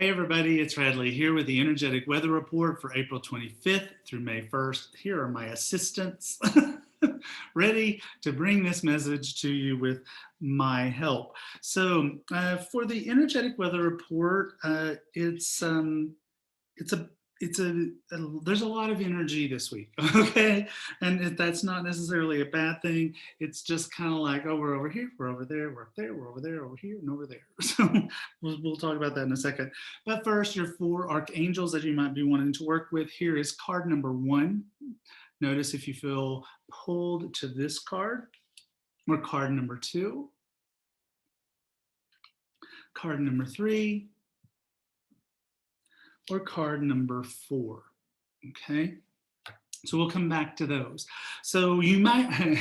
Hey everybody, it's Radley here with the energetic weather report for April 25th through May 1st. Here are my assistants ready to bring this message to you with my help. So for the energetic weather report, it's a there's a lot of energy this week. Okay, and that's not necessarily a bad thing. It's just kind of like, oh, we're over here, we're over there, we're up there, we're over there, over here, and over there. So we'll talk about that in a second. But first, your four archangels that you might be wanting to work with. Here is card number 1. Notice if you feel pulled to this card, or card number 2, card number 3, or card number 4. Okay, so we'll come back to those. So you might,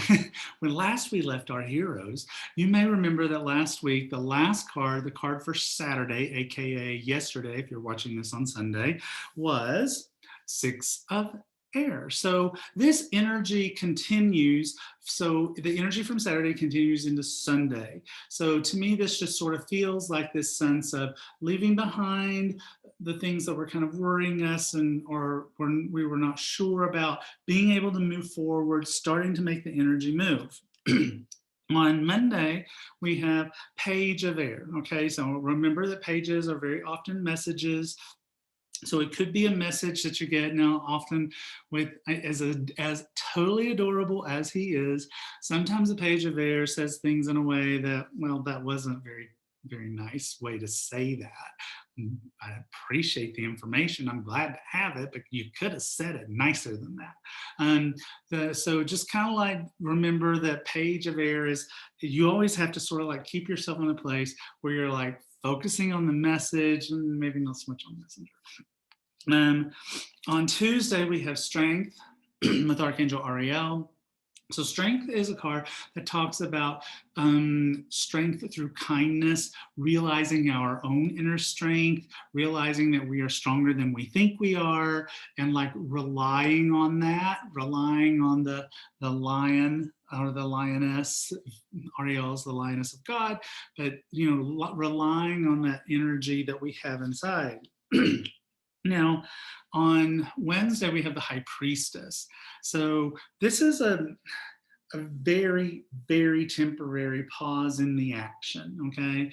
when last we left our heroes, you may remember that last week, the last card, the card for Saturday, aka yesterday, if you're watching this on Sunday, was 6 of air. So this energy continues. So the energy from Saturday continues into Sunday. So to me, this just sort of feels like this sense of leaving behind the things that were kind of worrying us or we were not sure about, being able to move forward, starting to make the energy move. On Monday, we have Page of Air. Okay, so remember that pages are very often messages. So it could be a message that you get now, often with as totally adorable as he is. Sometimes a Page of Air says things in a way that, well, that wasn't very nice way to say that. I appreciate the information. I'm glad to have it, but you could have said it nicer than that. So just kind of like remember that Page of Air is, you always have to sort of like keep yourself in a place where you're like focusing on the message and maybe not so much on messenger. On Tuesday, we have Strength with Archangel Ariel. So Strength is a card that talks about strength through kindness, realizing our own inner strength, realizing that we are stronger than we think we are, and like relying on that, relying on the lion or the lioness. Ariel is the lioness of God, but relying on that energy that we have inside. Now, on Wednesday, we have the High Priestess. So this is a very, very temporary pause in the action, okay?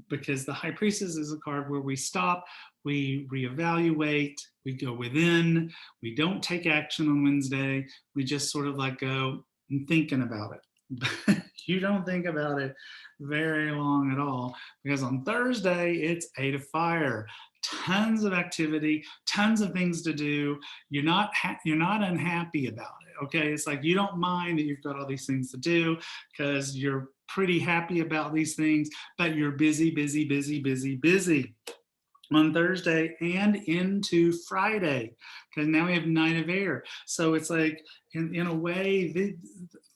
Because the High Priestess is a card where we stop, we reevaluate, we go within, we don't take action on Wednesday, we just sort of like go and thinking about it. You don't think about it very long at all, because on Thursday, it's 8 of Fire. Tons of activity, tons of things to do. You're not unhappy about it, okay? It's like you don't mind that you've got all these things to do because you're pretty happy about these things, but you're busy, busy, busy, busy, busy on Thursday and into Friday, because now we have Night of Air. So it's like, in a way,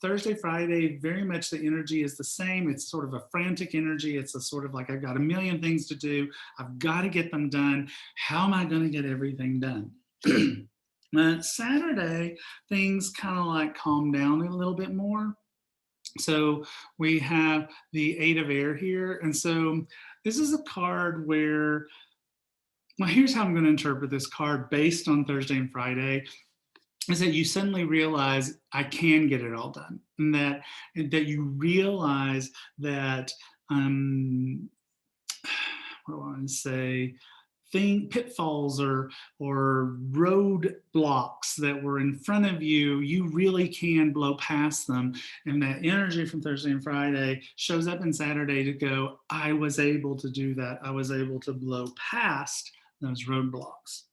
Thursday, Friday, very much the energy is the same. It's sort of a frantic energy. It's a sort of like, I've got a million things to do. I've got to get them done. How am I going to get everything done? Saturday, things kind of like calm down a little bit more. So we have the 8 of Air here. And so this is a card where, well, here's how I'm going to interpret this card based on Thursday and Friday, is that you suddenly realize I can get it all done, and that you realize that what do I want to say, pitfalls or road blocks that were in front of you, you really can blow past them. And that energy from Thursday and Friday shows up in Saturday to go, I was able to do that. I was able to blow past those roadblocks.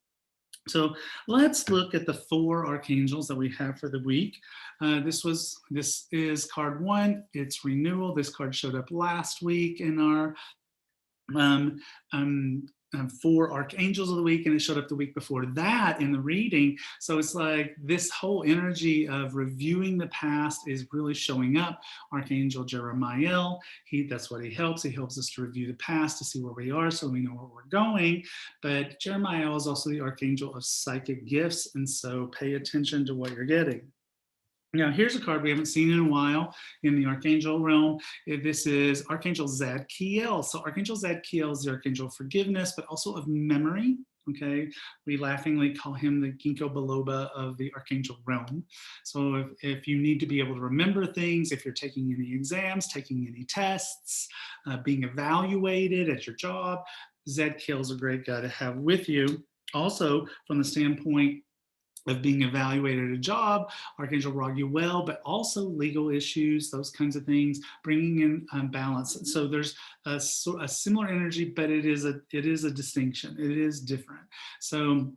So let's look at the 4 archangels that we have for the week. This is card 1. It's renewal. This card showed up last week in our 4 archangels of the week, and it showed up the week before that in the reading. So it's like this whole energy of reviewing the past is really showing up. Archangel Jeremiah, that's what he helps. He helps us to review the past to see where we are so we know where we're going. But Jeremiah is also the archangel of psychic gifts, and so pay attention to what you're getting. Now, here's a card we haven't seen in a while in the Archangel realm. This is Archangel Zadkiel. So Archangel Zadkiel is the Archangel of forgiveness, but also of memory. Okay, we laughingly call him the ginkgo biloba of the Archangel realm. So if you need to be able to remember things, if you're taking any exams, taking any tests, being evaluated at your job, Zadkiel is a great guy to have with you. Also, from the standpoint of being evaluated at a job, Archangel Raguel, but also legal issues, those kinds of things, bringing in balance. So there's a similar energy, but it is a distinction. It is different. So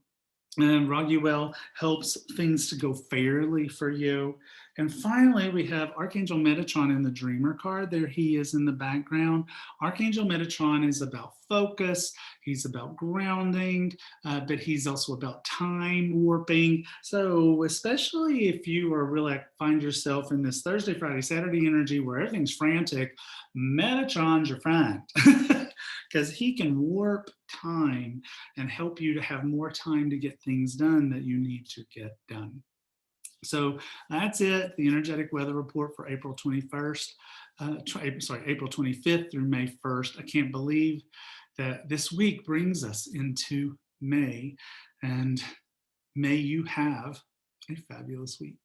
Raguel helps things to go fairly for you. And finally, we have Archangel Metatron in the Dreamer card. There he is in the background. Archangel Metatron is about focus. He's about grounding, but he's also about time warping. So especially if you are really find yourself in this Thursday, Friday, Saturday energy where everything's frantic, Metatron's your friend. Because he can warp time and help you to have more time to get things done that you need to get done. So that's it, the energetic weather report for April 21st, April 25th through May 1st. I can't believe that this week brings us into May, and may you have a fabulous week.